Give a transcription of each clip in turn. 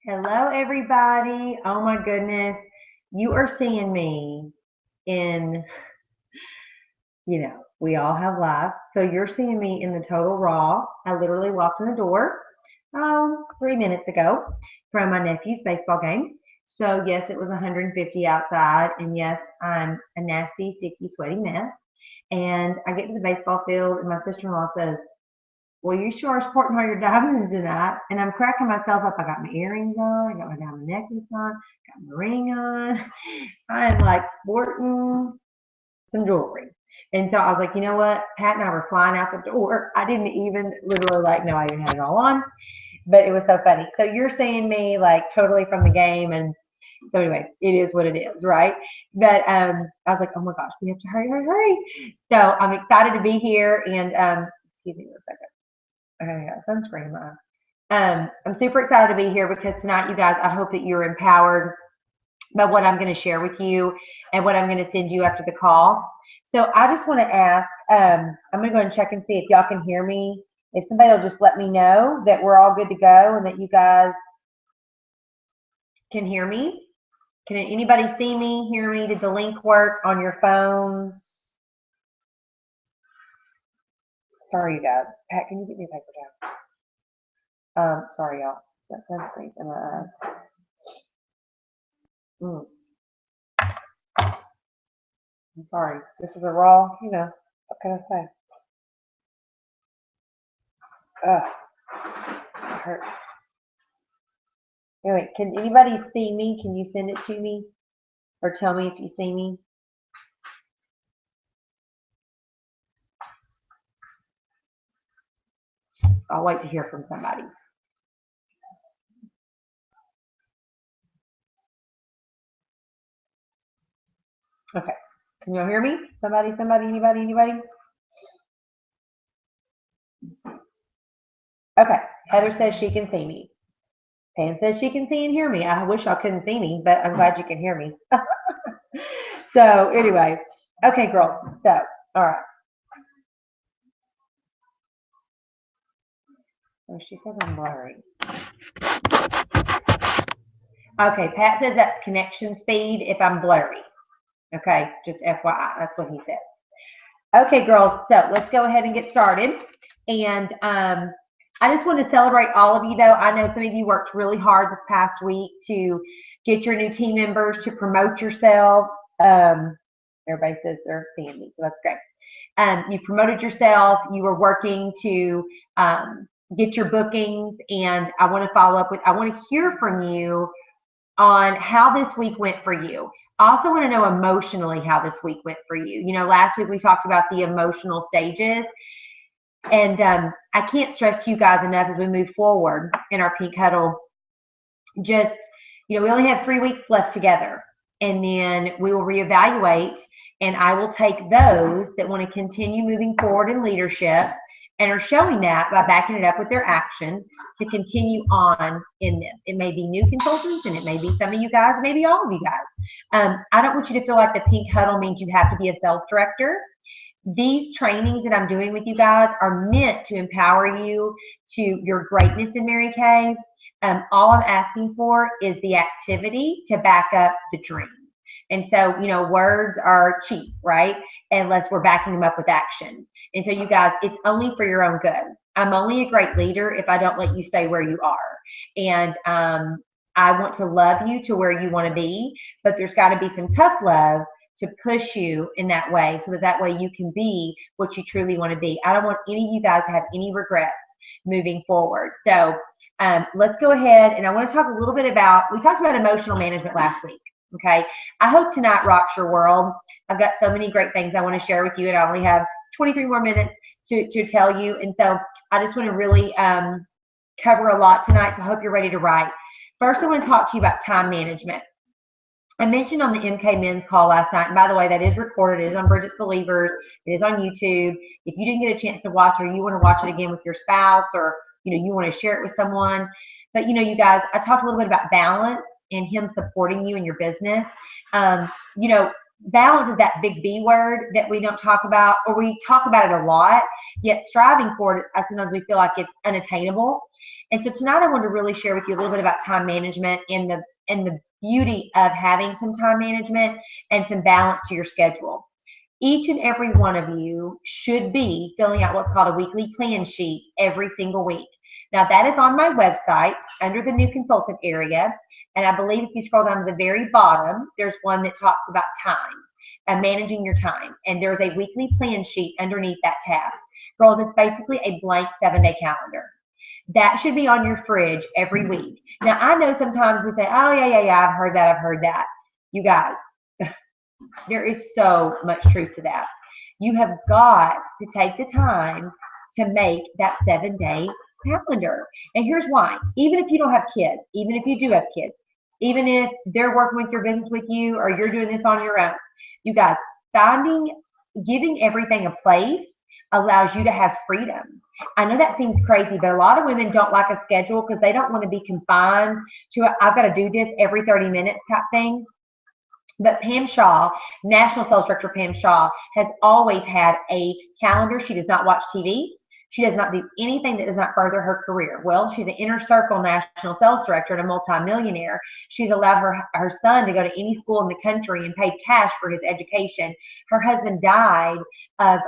Hello, everybody. Oh my goodness. You are seeing me in, we all have lives. So you're seeing me in the total raw. I literally walked in the door 3 minutes ago from my nephew's baseball game. So, yes, it was 150 outside. And yes, I'm a nasty, sticky, sweaty mess. And I get to the baseball field, and my sister in law says, well, you sure are sporting all your diamonds tonight. And I'm cracking myself up. I got my earrings on. I got my diamond necklace on. Got my ring on. I'm like sporting some jewelry. And so I was like, you know what? Pat and I were flying out the door. I didn't even literally know I even had it all on. But it was so funny. So you're seeing me like totally from the game. And so anyway, it is what it is, right? But I was like, oh my gosh, we have to hurry, hurry, hurry. So I'm excited to be here. And excuse me one second. Okay, I got sunscreen on. I'm super excited to be here because tonight, you guys, I hope that you're empowered by what I'm going to share with you and what I'm going to send you after the call. So I just want to ask, I'm going to go ahead and check and see if y'all can hear me. If somebody will just let me know that we're all good to go and that you guys can hear me. Can anybody see me, hear me? Did the link work on your phones? Sorry, you guys. Pat, can you get me a paper towel? Sorry, y'all. That sunscreen in my eyes. Mm. I'm sorry. This is a raw, what can I say? Ugh, it hurts. Anyway, can anybody see me? Can you send it to me? Or tell me if you see me? I'll wait to hear from somebody. Okay. Can y'all hear me? Somebody, anybody? Okay. Heather says she can see me. Pam says she can see and hear me. I wish y'all couldn't see me, but I'm glad you can hear me. So anyway, okay, girls. So, all right. Oh, she said I'm blurry. Okay, Pat says that's connection speed if I'm blurry. Okay, just FYI, that's what he said. Okay, girls, so let's go ahead and get started. And I just want to celebrate all of you, though. I know some of you worked really hard this past week to get your new team members to promote yourself. Everybody says they're seeing me, so that's great. You promoted yourself. You were working to get your bookings, and I want to follow up with, I want to hear from you on how this week went for you. I also want to know emotionally how this week went for you. Last week we talked about the emotional stages, and I can't stress to you guys enough as we move forward in our Pink Huddle. Just, we only have 3 weeks left together, and then we will reevaluate, and I will take those that want to continue moving forward in leadership and are showing that by backing it up with their action to continue on in this. It may be new consultants, and it may be some of you guys, maybe all of you guys. I don't want you to feel like the Pink Huddle means you have to be a sales director. These trainings that I'm doing with you guys are meant to empower you to your greatness in Mary Kay. All I'm asking for is the activity to back up the dream. And so, words are cheap, right? Unless we're backing them up with action. And so, you guys, it's only for your own good. I'm only a great leader if I don't let you stay where you are. And I want to love you to where you want to be, but there's got to be some tough love to push you in that way so that way you can be what you truly want to be. I don't want any of you guys to have any regrets moving forward. So let's go ahead, and I want to talk a little bit about, we talked about emotional management last week. Okay, I hope tonight rocks your world. I've got so many great things I want to share with you, and I only have 23 more minutes to tell you. And so I just want to really cover a lot tonight, so I hope you're ready to write. First, I want to talk to you about time management. I mentioned on the MK Men's call last night, and by the way, that is recorded. It is on Bridget's Believers. It is on YouTube. If you didn't get a chance to watch it, or you want to watch it again with your spouse, or you want to share it with someone. But you guys, I talked a little bit about balance and him supporting you in your business. balance is that big B word that we don't talk about, or we talk about it a lot, yet striving for it, sometimes we feel like it's unattainable. And so tonight I want to really share with you a little bit about time management and the beauty of having some time management and some balance to your schedule. Each and every one of you should be filling out what's called a weekly plan sheet every single week. Now that is on my website under the new consultant area. And I believe if you scroll down to the very bottom, there's one that talks about time and managing your time. And there's a weekly plan sheet underneath that tab. Girls, it's basically a blank 7-day calendar. That should be on your fridge every week. Now, I know sometimes we say, oh, yeah, I've heard that. You guys, there is so much truth to that. You have got to take the time to make that 7-day calendar. And here's why. Even if you don't have kids, even if you do have kids, even if they're working with your business with you or you're doing this on your own, you guys, giving everything a place allows you to have freedom. I know that seems crazy, but a lot of women don't like a schedule because they don't want to be confined to I've got to do this every 30 minutes type thing. But Pam Shaw, National Sales Director Pam Shaw, has always had a calendar. She does not watch TV. She does not do anything that does not further her career. Well, she's an inner circle national sales director and a multimillionaire. She's allowed her son to go to any school in the country and paid cash for his education. Her husband died of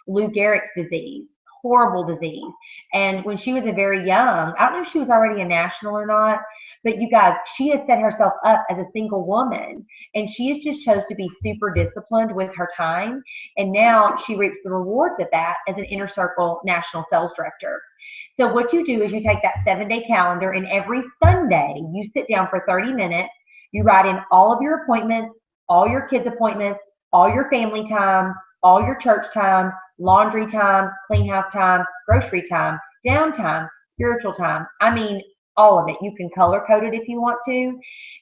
Lou Gehrig's disease, horrible disease. And when she was a very young, I don't know if she was already a national or not, but you guys, she has set herself up as a single woman, and she has just chose to be super disciplined with her time. And now she reaps the rewards of that as an inner circle national sales director. So what you do is you take that 7-day calendar, and every Sunday you sit down for 30 minutes. You write in all of your appointments, all your kids' appointments, all your family time, all your church time, laundry time, clean house time, grocery time, downtime, spiritual time. I mean, all of it. You can color code it if you want to.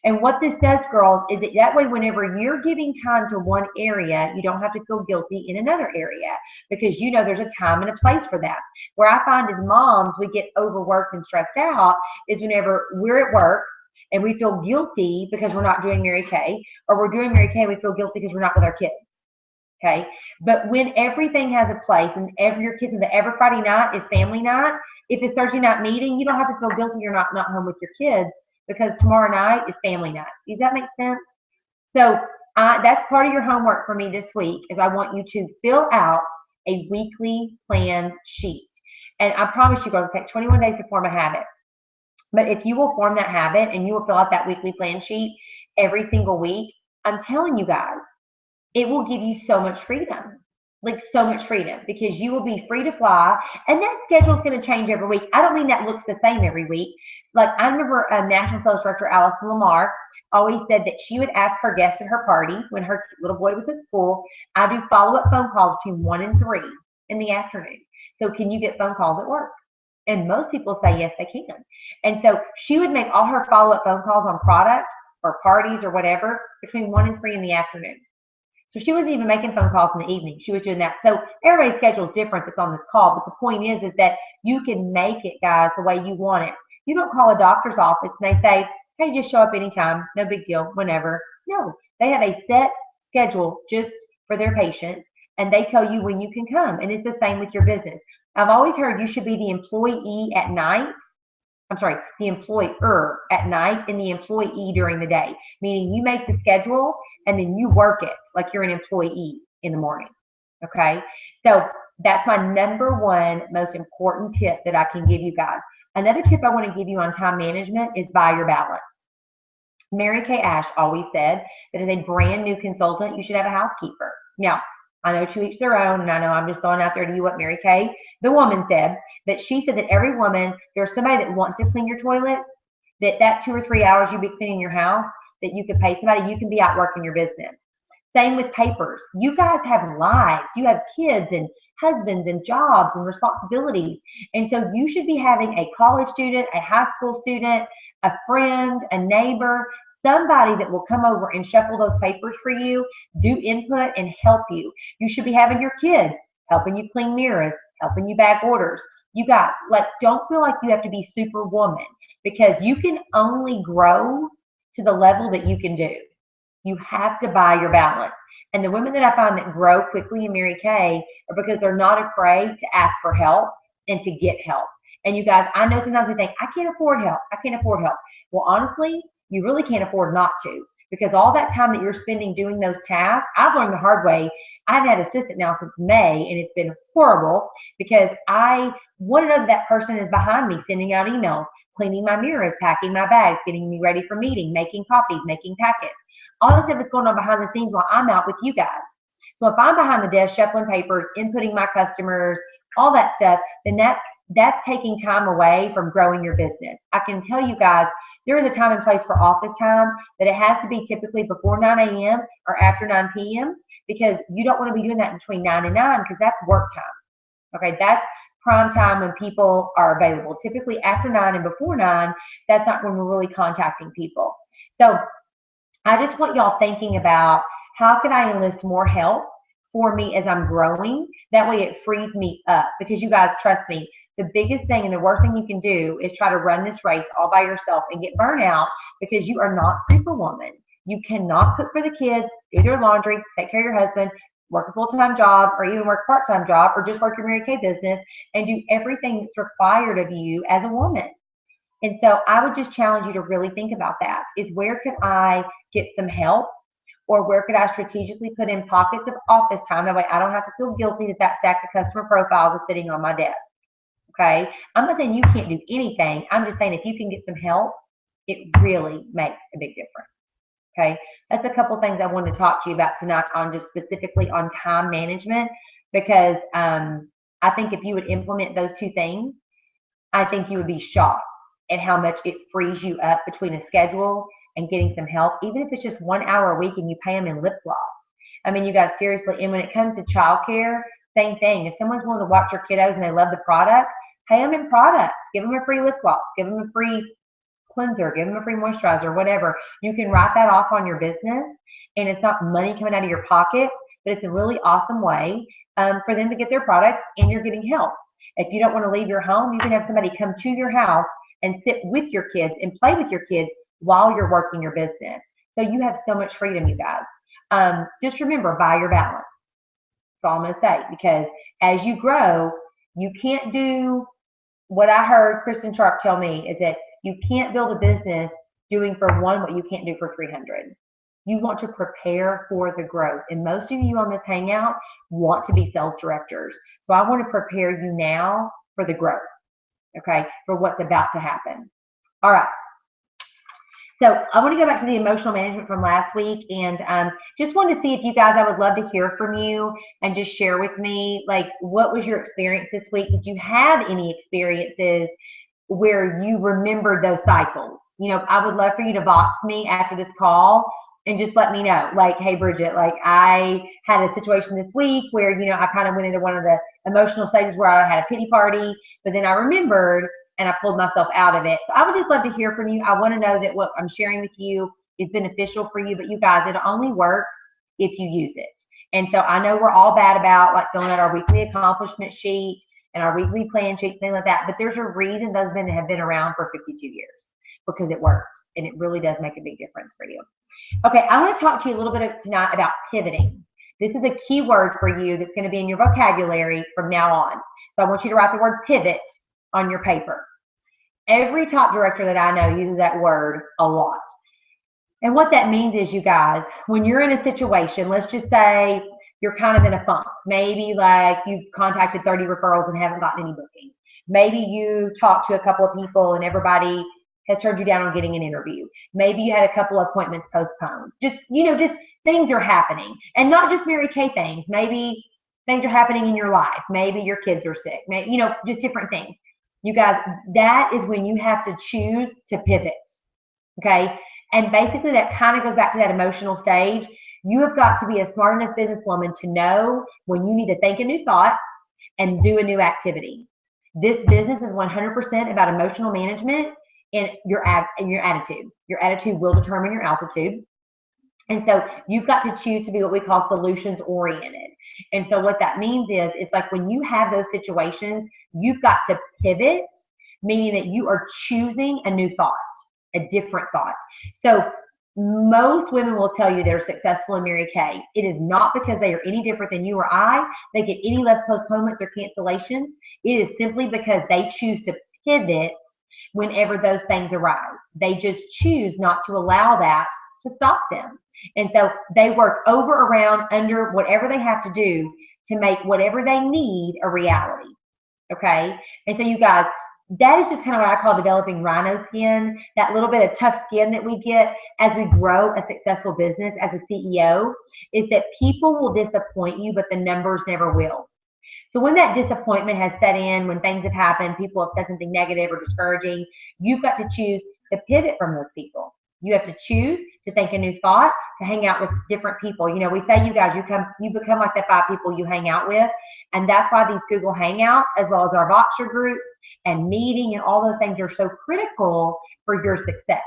And what this does, girls, is that way whenever you're giving time to one area, you don't have to feel guilty in another area because you know there's a time and a place for that. Where I find as moms, we get overworked and stressed out is whenever we're at work and we feel guilty because we're not doing Mary Kay, or we're doing Mary Kay and we feel guilty because we're not with our kids. Okay, but when everything has a place and your kids, every Friday night is family night. If it's Thursday night meeting, you don't have to feel guilty you're not home with your kids because tomorrow night is family night. Does that make sense? So that's part of your homework for me this week is I want you to fill out a weekly plan sheet. And I promise you, girls, it takes 21 days to form a habit. But if you will form that habit and you will fill out that weekly plan sheet every single week, I'm telling you guys, it will give you so much freedom, like so much freedom, because you will be free to fly. And that schedule is going to change every week. I don't mean that looks the same every week. Like I remember National Sales Director Allison Lamar always said that she would ask her guests at her parties when her little boy was at school, I do follow-up phone calls between 1 and 3 in the afternoon. So can you get phone calls at work? And most people say yes, they can. And so she would make all her follow-up phone calls on product or parties or whatever between 1 and 3 in the afternoon. So she wasn't even making phone calls in the evening. She was doing that. So everybody's schedule is different that's on this call. But the point is that you can make it, guys, the way you want it. You don't call a doctor's office and they say, hey, just show up anytime. No big deal, whenever. No, they have a set schedule just for their patients, and they tell you when you can come. And it's the same with your business. I've always heard you should be the employee at night. I'm sorry, the employer at night and the employee during the day, meaning you make the schedule and then you work it like you're an employee in the morning, okay? So that's my number one most important tip that I can give you guys. Another tip I want to give you on time management is buy your balance. Mary Kay Ash always said that as a brand new consultant, you should have a housekeeper. Now, I know to each their own, and I know I'm just throwing out there to you what Mary Kay, the woman, said. But she said that every woman, there's somebody that wants to clean your toilets, that 2 or 3 hours you be cleaning your house, that you could pay somebody, you can be out working your business. Same with papers. You guys have lives. You have kids and husbands and jobs and responsibilities. And so you should be having a college student, a high school student, a friend, a neighbor, somebody that will come over and shuffle those papers for you, do input, and help you. You should be having your kids helping you clean mirrors, helping you bag orders. You got, don't feel like you have to be superwoman because you can only grow to the level that you can do. You have to buy your balance. And the women that I find that grow quickly in Mary Kay are because they're not afraid to ask for help and to get help. And you guys, I know sometimes we think, I can't afford help. I can't afford help. Well, honestly, you really can't afford not to, because all that time that you're spending doing those tasks, I've learned the hard way. I've had an assistant now since May, and it's been horrible because one of that person is behind me sending out emails, cleaning my mirrors, packing my bags, getting me ready for meeting, making copies, making packets. All this stuff is going on behind the scenes while I'm out with you guys. So if I'm behind the desk shuffling papers, inputting my customers, all that stuff, then that's taking time away from growing your business. I can tell you guys, there is a time and place for office time, but it has to be typically before 9 a.m. or after 9 p.m. because you don't want to be doing that between 9 and 9 because that's work time. Okay, that's prime time when people are available. Typically after 9 and before 9, that's not when we're really contacting people. So I just want y'all thinking about how can I enlist more help for me as I'm growing. That way it frees me up, because you guys, trust me, the biggest thing and the worst thing you can do is try to run this race all by yourself and get burnt out because you are not Superwoman. You cannot cook for the kids, do their laundry, take care of your husband, work a full-time job, or even work a part-time job, or just work your Mary Kay business and do everything that's required of you as a woman. And so I would just challenge you to really think about that, is where could I get some help, or where could I strategically put in pockets of office time? That way I don't have to feel guilty that that stack of customer profiles is sitting on my desk. Okay, I'm not saying you can't do anything. I'm just saying if you can get some help, it really makes a big difference. Okay, that's a couple things I wanted to talk to you about tonight on just specifically on time management, because I think if you would implement those two things, I think you would be shocked at how much it frees you up between a schedule and getting some help, even if it's just 1 hour a week and you pay them in lip gloss. I mean, you guys, seriously, and when it comes to childcare, same thing. If someone's willing to watch your kiddos and they love the product, pay them in product. Give them a free lip gloss. Give them a free cleanser. Give them a free moisturizer, whatever. You can write that off on your business, and it's not money coming out of your pocket, but it's a really awesome way for them to get their product, and you're getting help. If you don't want to leave your home, you can have somebody come to your house and sit with your kids and play with your kids while you're working your business. So you have so much freedom, you guys. Just remember, buy your balance. That's all I'm going to say, because as you grow, you can't do what I heard Kristen Sharp tell me, is that you can't build a business doing for one what you can't do for 300. You want to prepare for the growth. And most of you on this hangout want to be sales directors. So I want to prepare you now for the growth, okay, for what's about to happen. All right. So I want to go back to the emotional management from last week, and just wanted to see if you guys, I would love to hear from you and just share with me, like, what was your experience this week? Did you have any experiences where you remembered those cycles? You know, I would love for you to box me after this call and just let me know, like, hey, Bridget, like, I had a situation this week where, you know, I kind of went into one of the emotional stages where I had a pity party, but then I remembered and I pulled myself out of it. So I would just love to hear from you. I want to know that what I'm sharing with you is beneficial for you, but you guys, it only works if you use it. And so I know we're all bad about like filling out our weekly accomplishment sheet and our weekly plan sheet, things like that, but there's a reason those men have been around for 52 years, because it works and it really does make a big difference for you. Okay, I want to talk to you a little bit tonight about pivoting. This is a key word for you that's going to be in your vocabulary from now on. So I want you to write the word pivot on your paper. Every top director that I know uses that word a lot. And what that means is, you guys, when you're in a situation, let's just say you're kind of in a funk. Maybe like you've contacted 30 referrals and haven't gotten any bookings. Maybe you talked to a couple of people and everybody has turned you down on getting an interview. Maybe you had a couple of appointments postponed. Just, you know, just things are happening. And not just Mary Kay things. Maybe things are happening in your life. Maybe your kids are sick. Maybe, you know, just different things. You guys, that is when you have to choose to pivot, okay? And basically that kind of goes back to that emotional stage. You have got to be a smart enough businesswoman to know when you need to think a new thought and do a new activity. This business is 100% about emotional management and your attitude. Your attitude will determine your altitude. And so you've got to choose to be what we call solutions oriented. And so what that means is, it's like when you have those situations, you've got to pivot, meaning that you are choosing a new thought, a different thought. So Most women will tell you they're successful in Mary Kay. It is not because they are any different than you or I. They get any less postponements or cancellations. It is simply because they choose to pivot whenever those things arise. They just choose not to allow that to stop them. And so they work over, around, under, whatever they have to do to make whatever they need a reality. Okay? And so you guys, that is just kind of what I call developing rhino skin, that little bit of tough skin that we get as we grow a successful business as a CEO, is that people will disappoint you, but the numbers never will. So when that disappointment has set in, when things have happened, people have said something negative or discouraging, you've got to choose to pivot from those people. You have to choose to think a new thought, to hang out with different people. You know, we say, you guys, you become like the 5 people you hang out with. And that's why these Google Hangouts, as well as our Voxer groups and meeting and all those things, are so critical for your success.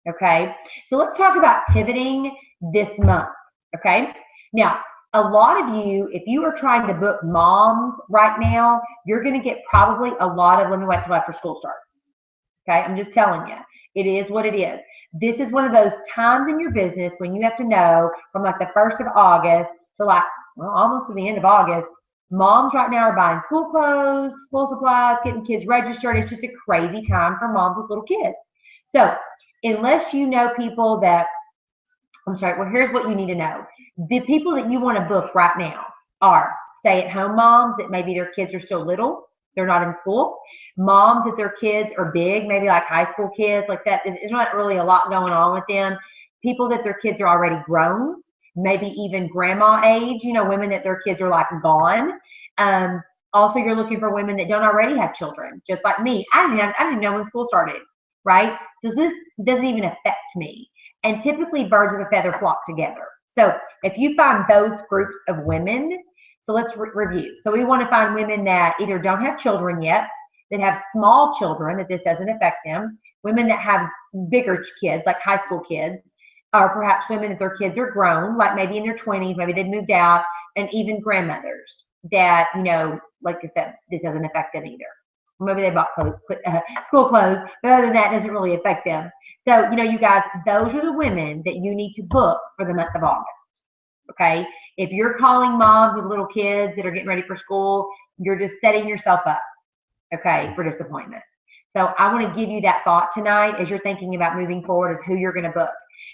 Okay. So let's talk about pivoting this month. Okay. Now, a lot of you, if you are trying to book moms right now, you're going to get probably a lot of, let me wait till after school starts. Okay. I'm just telling you, it is what it is. This is one of those times in your business when you have to know from like the 1st of August to like, well, almost to the end of August, moms right now are buying school clothes, school supplies, getting kids registered. It's just a crazy time for moms with little kids. So unless you know people that, I'm sorry, well, here's what you need to know. The people that you want to book right now are stay-at-home moms that maybe their kids are still little, they're not in school. Moms that their kids are big, maybe like high school kids, like that. There's not really a lot going on with them. People that their kids are already grown, maybe even grandma age, you know, women that their kids are like gone. Also, you're looking for women that don't already have children, just like me. I didn't know when school started, right? So this doesn't even affect me. And typically birds of a feather flock together. So if you find those groups of women, so let's review. So we want to find women that either don't have children yet, that have small children, that this doesn't affect them, women that have bigger kids, like high school kids, or perhaps women that their kids are grown, like maybe in their 20s, maybe they've moved out, and even grandmothers that, you know, like I said, this doesn't affect them either. Maybe they bought school clothes, but other than that, it doesn't really affect them. So, you know, you guys, those are the women that you need to book for the month of August. Okay. If you're calling moms with little kids that are getting ready for school, you're just setting yourself up, okay, for disappointment. So I want to give you that thought tonight as you're thinking about moving forward as who you're going to book.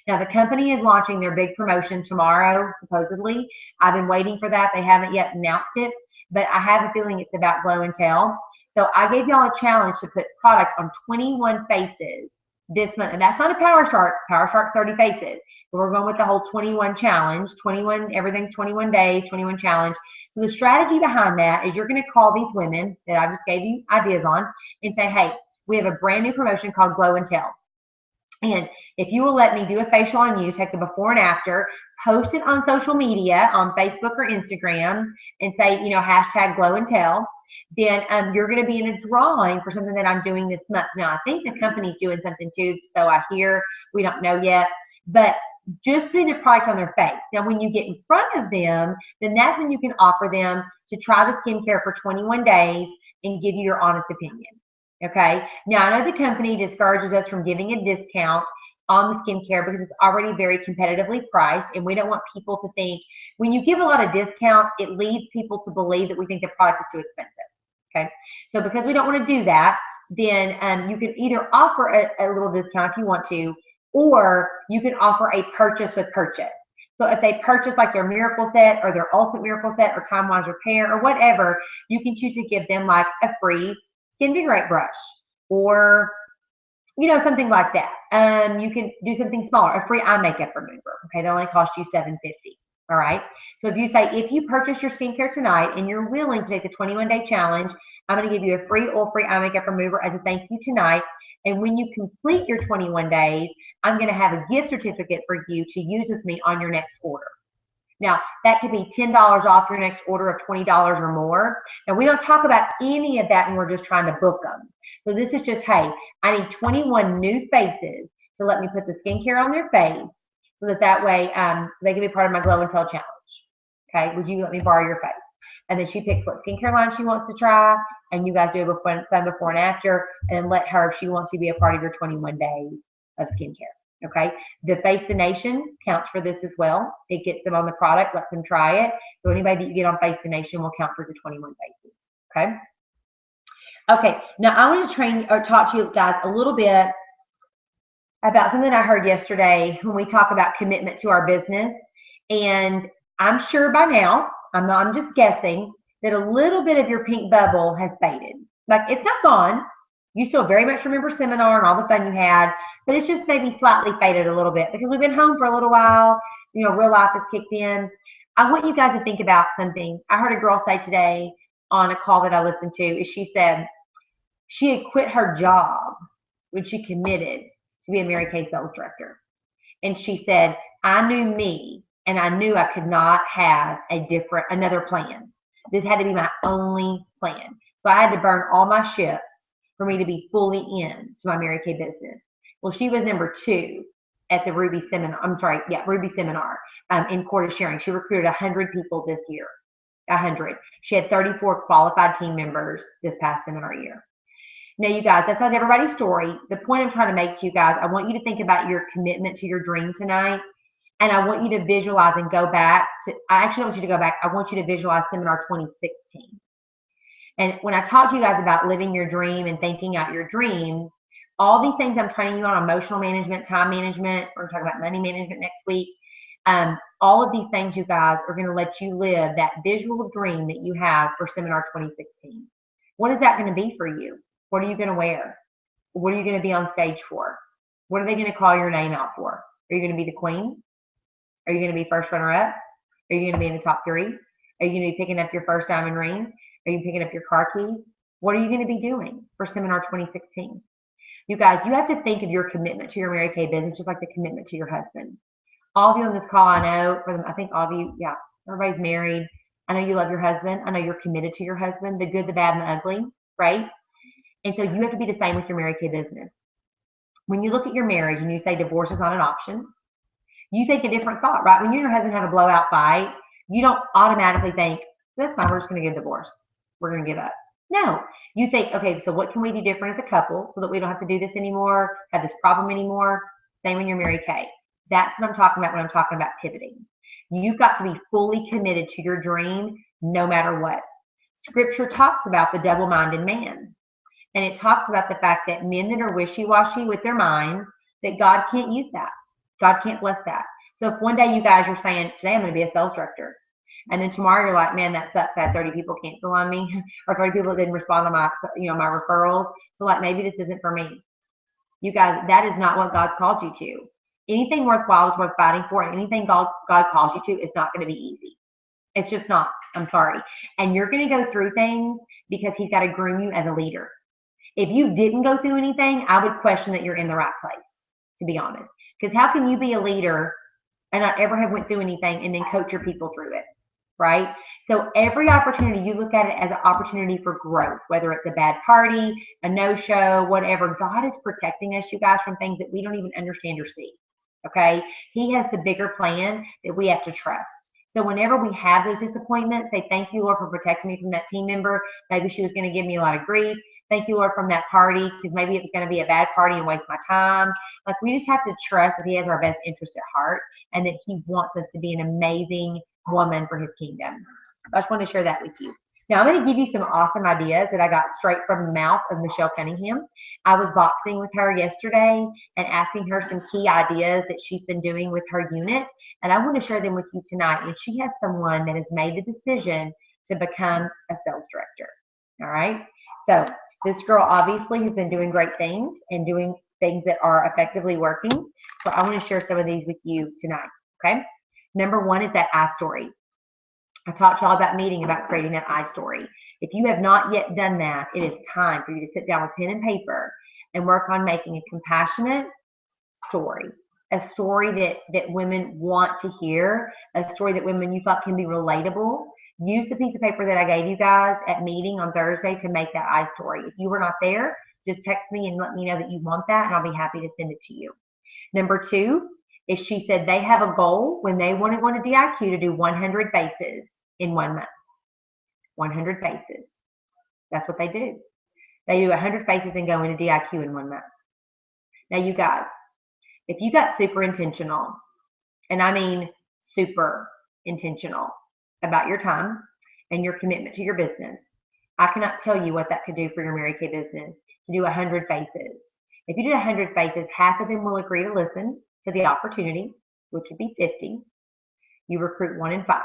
Now, the company is launching their big promotion tomorrow, supposedly. I've been waiting for that. They haven't yet announced it, but I have a feeling it's about Glow and Tell. So I gave y'all a challenge to put product on 21 faces this month. And that's not a Power Shark. Power Shark's 30 faces. But we're going with the whole 21 challenge, 21, everything 21 days, 21 challenge. So the strategy behind that is you're going to call these women that I just gave you ideas on and say, hey, we have a brand new promotion called Glow and Tell. And if you will let me do a facial on you, take the before and after, post it on social media, on Facebook or Instagram, and say, you know, hashtag Glow and Tell, then you're going to be in a drawing for something that I'm doing this month. Now, I think the company's doing something too, so I hear, we don't know yet, but just putting the product on their face. Now, when you get in front of them, then that's when you can offer them to try the skincare for 21 days and give you your honest opinion. Okay. Now, I know the company discourages us from giving a discount on the skincare because it's already very competitively priced, and we don't want people to think, when you give a lot of discount, it leads people to believe that we think the product is too expensive. Okay. So because we don't want to do that, then you can either offer a little discount if you want to, or you can offer a purchase with purchase. So if they purchase like their miracle set or their ultimate miracle set or time wise repair or whatever, you can choose to give them like a free Skin Vigorate brush, or, you know, something like that. You can do something smaller, a free eye makeup remover. Okay, that only costs you $7.50. All right. So if you say, if you purchase your skincare tonight and you're willing to take the 21-day challenge, I'm going to give you a free oil-free eye makeup remover as a thank you tonight. And when you complete your 21 days, I'm going to have a gift certificate for you to use with me on your next order. Now, that could be $10 off your next order of $20 or more. Now, we don't talk about any of that when we're just trying to book them. So this is just, hey, I need 21 new faces to let me put the skincare on their face so that way they can be part of my Glow and Tell challenge. Okay, would you let me borrow your face? And then she picks what skincare line she wants to try, and you guys do a fun before and after, and then let her, if she wants to be a part of your 21 days of skincare. Okay. The Face the Nation counts for this as well. It gets them on the product, lets them try it. So anybody that you get on Face the Nation will count for the 21 faces. Okay. Okay. Now I want to train or talk to you guys a little bit about something I heard yesterday when we talk about commitment to our business. And I'm sure by now, I'm just guessing, that a little bit of your pink bubble has faded. Like, it's not gone. You still very much remember seminar and all the fun you had, but it's just maybe slightly faded a little bit because we've been home for a little while. You know, real life has kicked in. I want you guys to think about something. I heard a girl say today on a call that I listened to, is she said she had quit her job when she committed to be a Mary Kay sales director. And she said, I knew me, and I knew I could not have another plan. This had to be my only plan. So I had to burn all my ships for me to be fully in to my Mary Kay business. Well, she was number 2 at the Ruby seminar. Ruby seminar in Court of Sharing. She recruited 100 people this year. 100. She had 34 qualified team members this past seminar year. Now, you guys, that's not everybody's story. The point I'm trying to make to you guys, I want you to think about your commitment to your dream tonight. And I want you to visualize and go back to, I actually want you to go back. I want you to visualize seminar 2016. And when I talk to you guys about living your dream and thinking out your dream, all these things I'm training you on, emotional management, time management, we're going to talk about money management next week. All of these things, you guys, are going to let you live that visual dream that you have for seminar 2016. What is that going to be for you? What are you going to wear? What are you going to be on stage for? What are they going to call your name out for? Are you going to be the queen? Are you going to be first runner-up? Are you going to be in the top 3? Are you going to be picking up your first diamond ring? Are you picking up your car keys? What are you going to be doing for seminar 2016? You guys, you have to think of your commitment to your Mary Kay business just like the commitment to your husband. All of you on this call, I know, I think all of you, yeah, everybody's married. I know you love your husband. I know you're committed to your husband, the good, the bad, and the ugly, right? And so you have to be the same with your Mary Kay business. When you look at your marriage and you say divorce is not an option, you think a different thought, right? When you and your husband have a blowout fight, you don't automatically think, that's fine, we're just going to get a divorce. We're going to give up. No, you think, okay, so what can we do different as a couple so that we don't have to do this anymore, have this problem anymore? Same when you're Mary Kay. That's what I'm talking about when I'm talking about pivoting. You've got to be fully committed to your dream no matter what. Scripture talks about the double-minded man. And it talks about the fact that men that are wishy-washy with their minds, that God can't use that. God can't bless that. So if one day you guys are saying, today I'm going to be a sales director, and then tomorrow you're like, man, that sucks. I had 30 people cancel on me, or 30 people didn't respond to my, my referrals. So like, maybe this isn't for me. You guys, that is not what God's called you to. Anything worthwhile is worth fighting for, and anything God calls you to is not going to be easy. It's just not. I'm sorry. And you're going to go through things because He's got to groom you as a leader. If you didn't go through anything, I would question that you're in the right place, to be honest. Because how can you be a leader and not ever have went through anything and then coach your people through it, right? So every opportunity, you look at it as an opportunity for growth, whether it's a bad party, a no-show, whatever. God is protecting us, you guys, from things that we don't even understand or see, okay? He has the bigger plan that we have to trust. So whenever we have those disappointments, say, thank you, Lord, for protecting me from that team member. Maybe she was going to give me a lot of grief. Thank you, Lord, from that party, because maybe it was going to be a bad party and waste my time. Like, we just have to trust that He has our best interest at heart and that He wants us to be an amazing woman for His kingdom. So I just want to share that with you. Now, I'm going to give you some awesome ideas that I got straight from the mouth of Michelle Cunningham. I was boxing with her yesterday and asking her some key ideas that she's been doing with her unit, and I want to share them with you tonight. And she has someone that has made the decision to become a sales director. All right? So this girl obviously has been doing great things and doing things that are effectively working. So I want to share some of these with you tonight, okay? Number 1 is that I story. I talked to y'all about meeting about creating that I story. If you have not yet done that, it is time for you to sit down with pen and paper and work on making a compassionate story, a story that women want to hear, a story that women you thought can be relatable. Use the piece of paper that I gave you guys at meeting on Thursday to make that I story. If you were not there, just text me and let me know that you want that, and I'll be happy to send it to you. Number 2 is she said they have a goal when they want to go to DIQ to do 100 faces in 1 month. 100 faces. That's what they do. They do 100 faces and go into DIQ in 1 month. Now, you guys, if you got super intentional, and I mean super intentional about your time and your commitment to your business, I cannot tell you what that could do for your Mary Kay business to do 100 faces. If you did 100 faces, half of them will agree to listen to the opportunity, which would be 50. You recruit 1 in 5.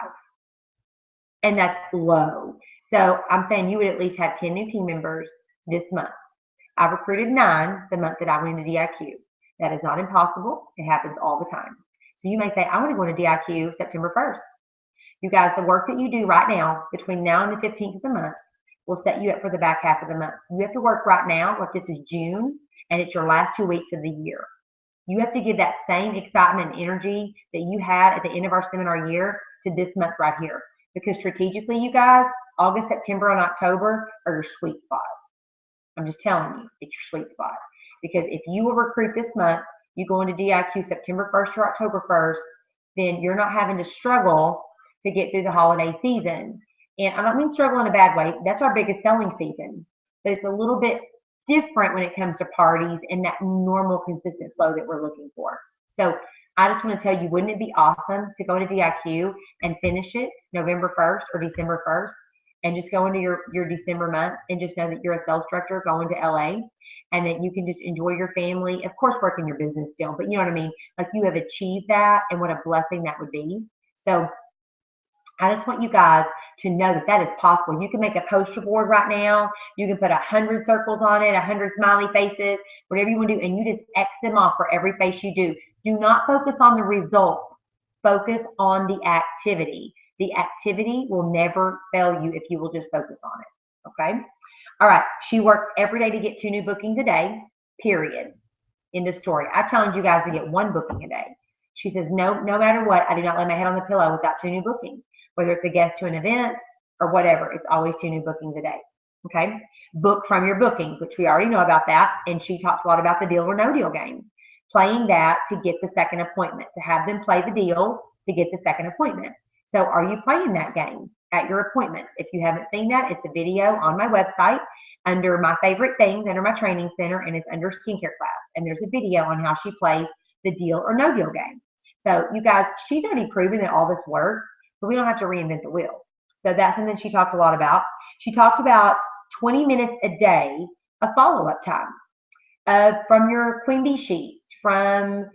And that's low. So I'm saying you would at least have 10 new team members this month. I recruited 9 the month that I went into DIQ. That is not impossible. It happens all the time. So you may say, I want to go into DIQ September 1st. You guys, the work that you do right now, between now and the 15th of the month, will set you up for the back half of the month. You have to work right now, like this is June, and it's your last 2 weeks of the year. You have to give that same excitement and energy that you had at the end of our seminar year to this month right here. Because strategically, you guys, August, September, and October are your sweet spot. I'm just telling you, it's your sweet spot. Because if you will recruit this month, you go into DIQ September 1st or October 1st, then you're not having to struggle to get through the holiday season. And I don't mean struggle in a bad way. That's our biggest selling season. But it's a little bit different when it comes to parties and that normal consistent flow that we're looking for. So I just want to tell you, wouldn't it be awesome to go into DIQ and finish it November 1st or December 1st and just go into your December month and just know that you're a sales director going to LA and that you can just enjoy your family, of course, working your business still, but you know what I mean? Like you have achieved that and what a blessing that would be. So I just want you guys to know that that is possible. You can make a poster board right now. You can put 100 circles on it, 100 smiley faces, whatever you want to do, and you just X them off for every face you do. Do not focus on the result. Focus on the activity. The activity will never fail you if you will just focus on it, okay? All right, she works every day to get 2 new bookings a day, period. End of story. I challenge you guys to get 1 booking a day. She says, no matter what, I do not lay my head on the pillow without 2 new bookings. Whether it's a guest to an event or whatever, it's always 2 new bookings a day, okay? Book from your bookings, which we already know about that, and she talks a lot about the deal or no deal game. Playing that to get the second appointment, to have them play the deal to get the second appointment. So are you playing that game at your appointment? If you haven't seen that, it's a video on my website under my favorite things, under my training center, and it's under skincare class. And there's a video on how she plays the deal or no deal game. So you guys, she's already proven that all this works, but we don't have to reinvent the wheel. So that's something she talked a lot about. She talked about 20 minutes a day of follow-up time from your Queen Bee sheets, from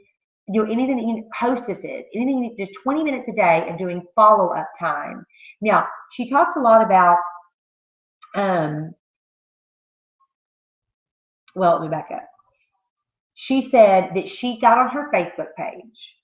anything that you hostesses, anything, just 20 minutes a day of doing follow-up time. Now, she talked a lot about, well, let me back up. She said that she got on her Facebook page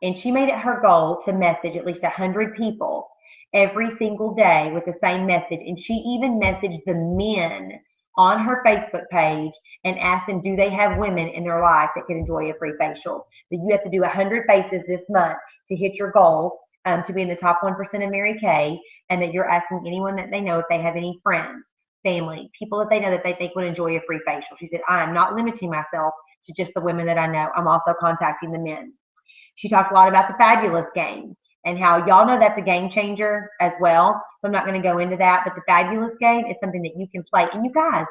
and she made it her goal to message at least 100 people every single day with the same message. And she even messaged the men on her Facebook page and asked them, do they have women in their life that can enjoy a free facial? That you have to do 100 faces this month to hit your goal to be in the top 1% of Mary Kay, and that you're asking anyone that they know if they have any friends, family, people that they know that they think would enjoy a free facial. She said, I am not limiting myself to just the women that I know. I'm also contacting the men. She talked a lot about the fabulous game and how y'all know that's a game changer as well. So I'm not going to go into that, but the fabulous game is something that you can play. And you guys,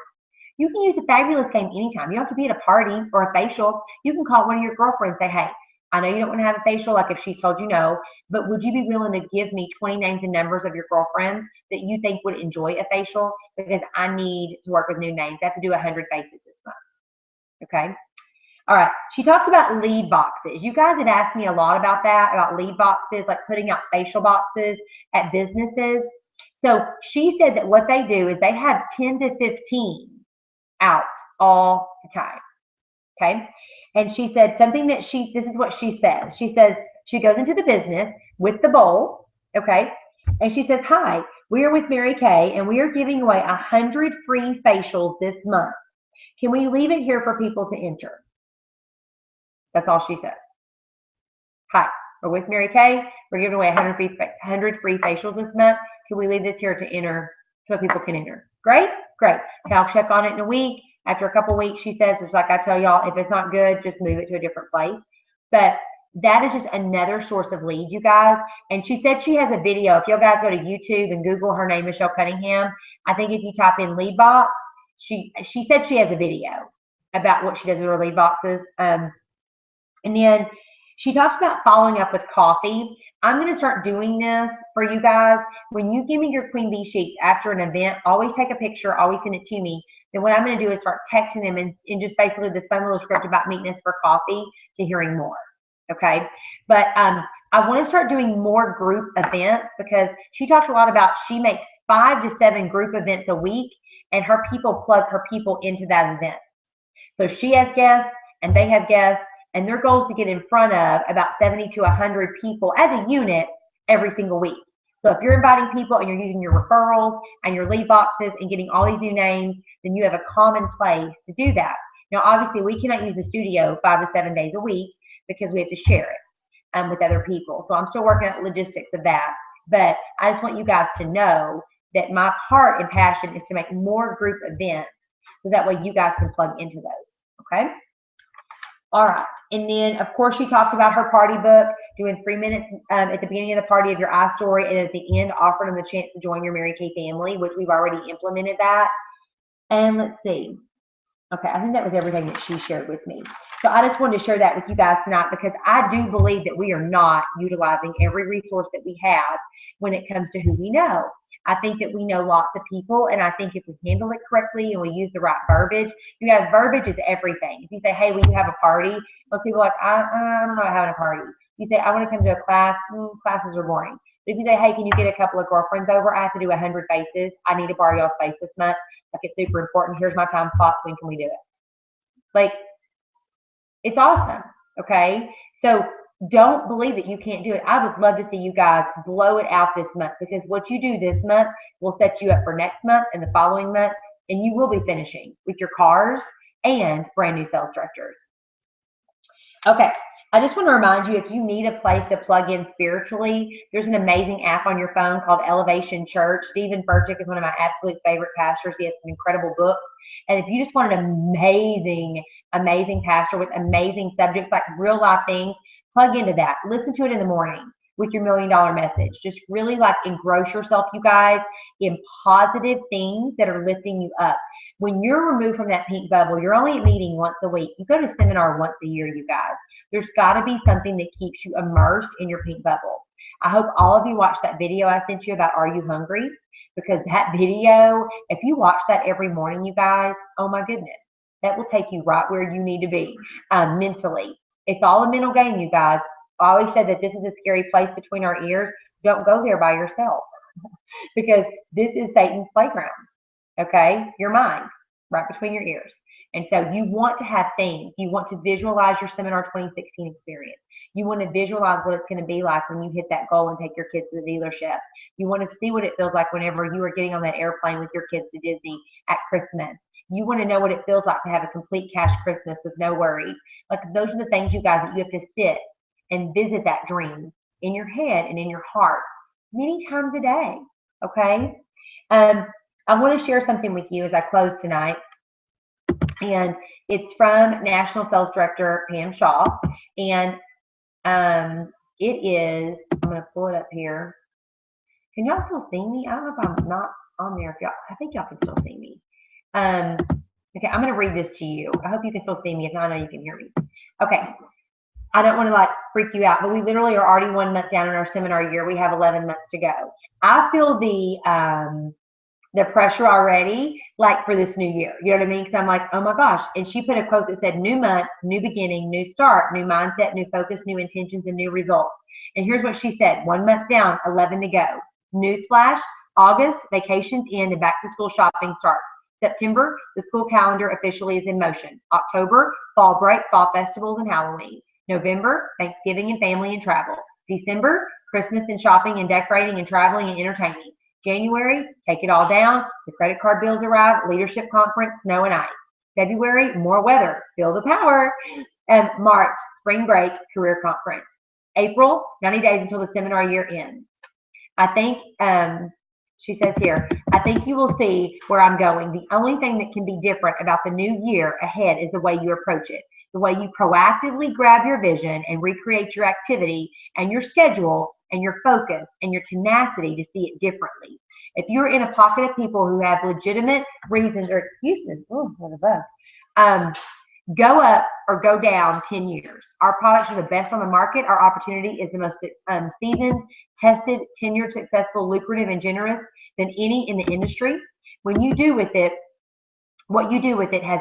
you can use the fabulous game anytime. You don't have to be at a party or a facial. You can call one of your girlfriends and say, hey, I know you don't want to have a facial, like if she's told you no, but would you be willing to give me 20 names and numbers of your girlfriends that you think would enjoy a facial? Because I need to work with new names. I have to do 100 faces this month. Okay. All right. She talked about lead boxes. You guys had asked me a lot about that, about lead boxes, like putting out facial boxes at businesses. So she said that what they do is they have 10 to 15 out all the time. Okay. And she said something that this is what she says. She says she goes into the business with the bowl. Okay. And she says, hi, we are with Mary Kay and we are giving away 100 free facials this month. Can we leave it here for people to enter? That's all she says. Hi, we're with Mary Kay. We're giving away 100 free facials this month. Can we leave this here to enter so people can enter? Great, great. Okay, I'll check on it in a week. After a couple of weeks, she says, it's like I tell y'all, if it's not good, just move it to a different place. But that is just another source of leads, you guys. And she said she has a video. If you guys go to YouTube and Google her name, Michelle Cunningham, I think if you type in lead box, she said she has a video about what she does with her lead boxes. And then she talks about following up with coffee. I'm going to start doing this for you guys. When you give me your Queen Bee sheets after an event, always take a picture, always send it to me. Then what I'm going to do is start texting them and just basically this fun little script about meeting us for coffee to hearing more. Okay. But I want to start doing more group events because she talked a lot about she makes 5 to 7 group events a week and her people plug her people into that event. So she has guests and they have guests and their goal is to get in front of about 70 to 100 people as a unit every single week. So if you're inviting people and you're using your referrals and your lead boxes and getting all these new names, then you have a common place to do that. Now, obviously, we cannot use the studio 5 to 7 days a week because we have to share it with other people. So I'm still working out logistics of that. But I just want you guys to know that my heart and passion is to make more group events so that way you guys can plug into those. Okay? All right. And then, of course, she talked about her party book, doing 3 minutes at the beginning of the party of your I story, and at the end, offering them the chance to join your Mary Kay family, which we've already implemented that. And let's see. Okay, I think that was everything that she shared with me. So I just wanted to share that with you guys tonight because I do believe that we are not utilizing every resource that we have when it comes to who we know. I think that we know lots of people, and I think if we handle it correctly and we use the right verbiage, you guys, verbiage is everything. If you say, hey, will you have a party? Most people are like, I don't know about having a party. You say, I want to come to a class. Classes are boring. But if you say, hey, can you get a couple of girlfriends over? I have to do 100 faces. I need to borrow y'all's face this month. Like, it's super important. Here's my time slots. When can we do it? Like, it's awesome. Okay. So don't believe that you can't do it. I would love to see you guys blow it out this month because what you do this month will set you up for next month and the following month. And you will be finishing with your cars and brand new sales directors. Okay. I just want to remind you, if you need a place to plug in spiritually, there's an amazing app on your phone called Elevation Church. Stephen Furtick is one of my absolute favorite pastors. He has some incredible books. And if you just want an amazing pastor with amazing subjects, like real life things, plug into that. Listen to it in the morning with your $1 million message. Just really like engross yourself, you guys, in positive things that are lifting you up. When you're removed from that pink bubble, you're only meeting once a week. You go to seminar once a year, you guys. There's got to be something that keeps you immersed in your pink bubble. I hope all of you watched that video I sent you about Are You Hungry? Because that video, if you watch that every morning, you guys, oh my goodness, that will take you right where you need to be mentally. It's all a mental game, you guys. I always said that this is a scary place between our ears. Don't go there by yourself because this is Satan's playground. Okay, your mind, right between your ears. And so you want to have things. You want to visualize your Seminar 2016 experience. You want to visualize what it's going to be like when you hit that goal and take your kids to the dealership. You want to see what it feels like whenever you are getting on that airplane with your kids to Disney at Christmas. You want to know what it feels like to have a complete cash Christmas with no worries. Like, those are the things, you guys, that you have to sit and visit that dream in your head and in your heart many times a day. Okay? I want to share something with you as I close tonight. And it's from National Sales Director Pam Shaw. And it is, I'm going to pull it up here. Can y'all still see me? I don't know if I'm not on there. If y'all, I think y'all can still see me. Okay, I'm going to read this to you. I hope you can still see me. If not, I know you can hear me. Okay. I don't want to like freak you out, but we literally are already 1 month down in our seminar year. We have 11 months to go. I feel the pressure already, like for this new year. You know what I mean? Because I'm like, oh my gosh. And she put a quote that said, new month, new beginning, new start, new mindset, new focus, new intentions, and new results. And here's what she said. 1 month down, 11 to go. Newsflash, August, vacations end and back to school shopping starts. September, the school calendar officially is in motion. October, fall break, fall festivals, and Halloween. November, Thanksgiving and family and travel. December, Christmas and shopping and decorating and traveling and entertaining. January, take it all down. The credit card bills arrive. Leadership conference, snow and ice. February, more weather. Feel the power. March, spring break, career conference. April, 90 days until the seminar year ends. I think, she says here, I think you will see where I'm going. The only thing that can be different about the new year ahead is the way you approach it. The way you proactively grab your vision and recreate your activity and your schedule and your focus and your tenacity to see it differently. If you're in a pocket of people who have legitimate reasons or excuses, oh, what a bug, Go up or go down 10 years. Our products are the best on the market. Our opportunity is the most seasoned, tested, tenured, successful, lucrative, and generous than any in the industry. When you do with it, what you do with it has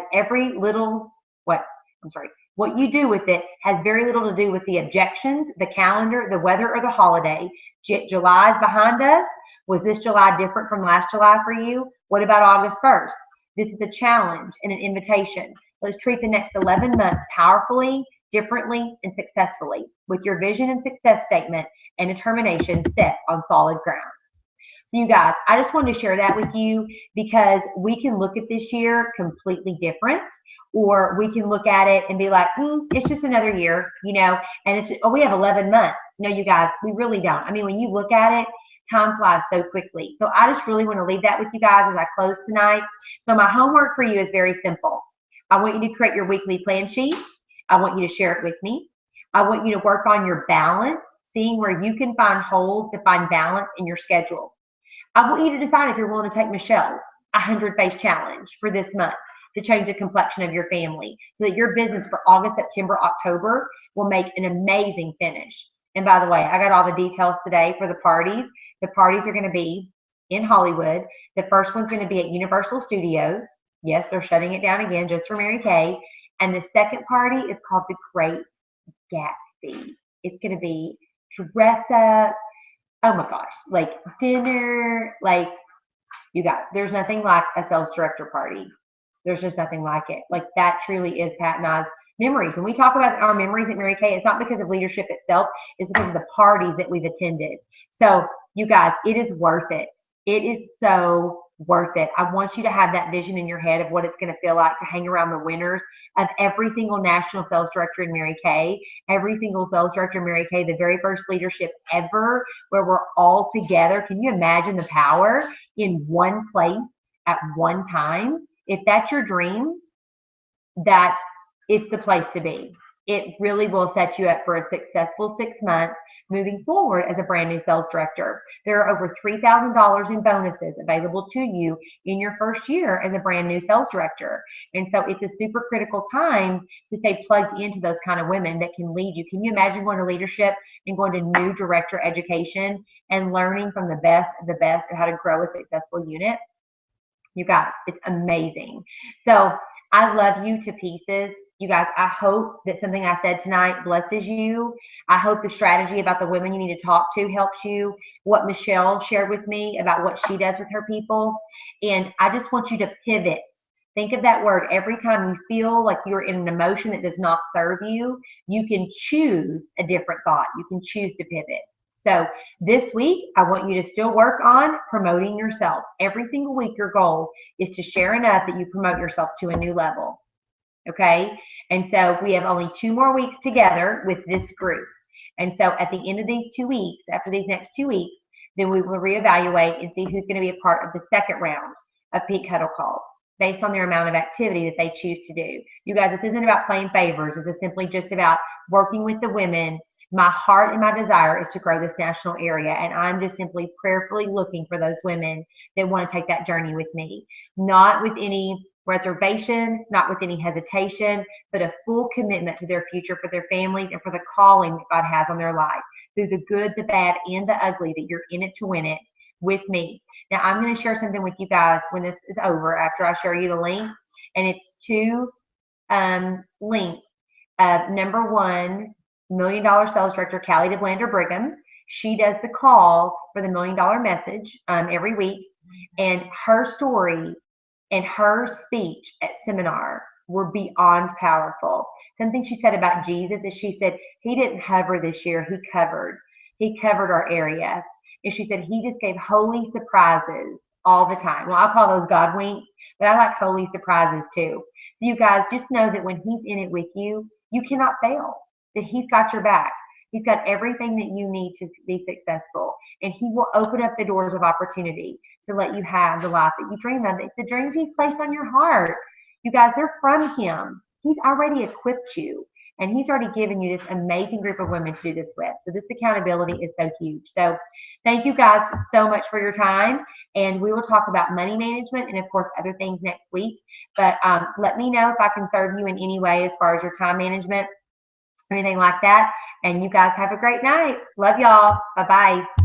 what you do with it has very little to do with the objections, the calendar, the weather, or the holiday. July is behind us. Was this July different from last July for you? What about August 1st? This is a challenge and an invitation. Let's treat the next 11 months powerfully, differently, and successfully with your vision and success statement and determination set on solid ground. So you guys, I just wanted to share that with you because we can look at this year completely different, or we can look at it and be like, it's just another year, and it's just, we have 11 months. No, you guys, we really don't. I mean, when you look at it, time flies so quickly. So I just really want to leave that with you guys as I close tonight. So my homework for you is very simple. I want you to create your weekly plan sheet. I want you to share it with me. I want you to work on your balance, seeing where you can find holes to find balance in your schedule. I want you to decide if you're willing to take Michelle's 100-face challenge for this month to change the complexion of your family so that your business for August, September, October will make an amazing finish. And by the way, I got all the details today for the parties. The parties are going to be in Hollywood. The first one's going to be at Universal Studios. Yes, they're shutting it down again just for Mary Kay. And the second party is called the Great Gatsby. It's going to be dress up. Oh my gosh, like dinner, like you guys, there's nothing like a sales director party. There's just nothing like it. Like that truly is Pat and I's memories. When we talk about our memories at Mary Kay, it's not because of leadership itself, it's because of the parties that we've attended. So you guys, it is worth it. It is so worth it. I want you to have that vision in your head of what it's going to feel like to hang around the winners of every single national sales director in Mary Kay, every single sales director in Mary Kay, the very first leadership ever, where we're all together. Can you imagine the power in one place at one time? If that's your dream, that it's the place to be. It really will set you up for a successful 6 months moving forward as a brand new sales director. There are over $3,000 in bonuses available to you in your first year as a brand new sales director. And so it's a super critical time to stay plugged into those kind of women that can lead you. Can you imagine going to leadership and going to new director education and learning from the best of the best of how to grow a successful unit? You guys, it's amazing. So I love you to pieces. You guys, I hope that something I said tonight blesses you. I hope the strategy about the women you need to talk to helps you. What Michelle shared with me about what she does with her people. And I just want you to pivot. Think of that word. Every time you feel like you're in an emotion that does not serve you, you can choose a different thought. You can choose to pivot. So this week, I want you to still work on promoting yourself. Every single week, your goal is to share enough that you promote yourself to a new level. Okay? And so we have only 2 more weeks together with this group. And so at the end of these 2 weeks, after these next 2 weeks, then we will reevaluate and see who's going to be a part of the second round of Peak Huddle calls based on their amount of activity that they choose to do. You guys, this isn't about playing favors. This is simply just about working with the women. My heart and my desire is to grow this national area, and I'm just simply prayerfully looking for those women that want to take that journey with me, not with any reservation, not with any hesitation, but a full commitment to their future, for their families, and for the calling that God has on their life, through the good, the bad, and the ugly, that you're in it to win it with me. Now, I'm going to share something with you guys when this is over, after I share you the link, and it's 2 links of number 1, $1 Million Sales Director Callie DeBlander Brigham. She does the call for the $1 Million Message every week, and her story and her speech at seminar were beyond powerful. Something she said about Jesus is she said, he didn't hover this year, he covered. He covered our area. And she said, he just gave holy surprises all the time. Well, I call those God winks, but I like holy surprises too. So you guys just know that when he's in it with you, you cannot fail, that he's got your back. He's got everything that you need to be successful, and he will open up the doors of opportunity to let you have the life that you dream of. It's the dreams he's placed on your heart. You guys, they're from him. He's already equipped you. And he's already given you this amazing group of women to do this with. So this accountability is so huge. So thank you guys so much for your time. And we will talk about money management and, of course, other things next week. But let me know if I can serve you in any way as far as your time management or anything like that. And you guys have a great night. Love y'all. Bye-bye.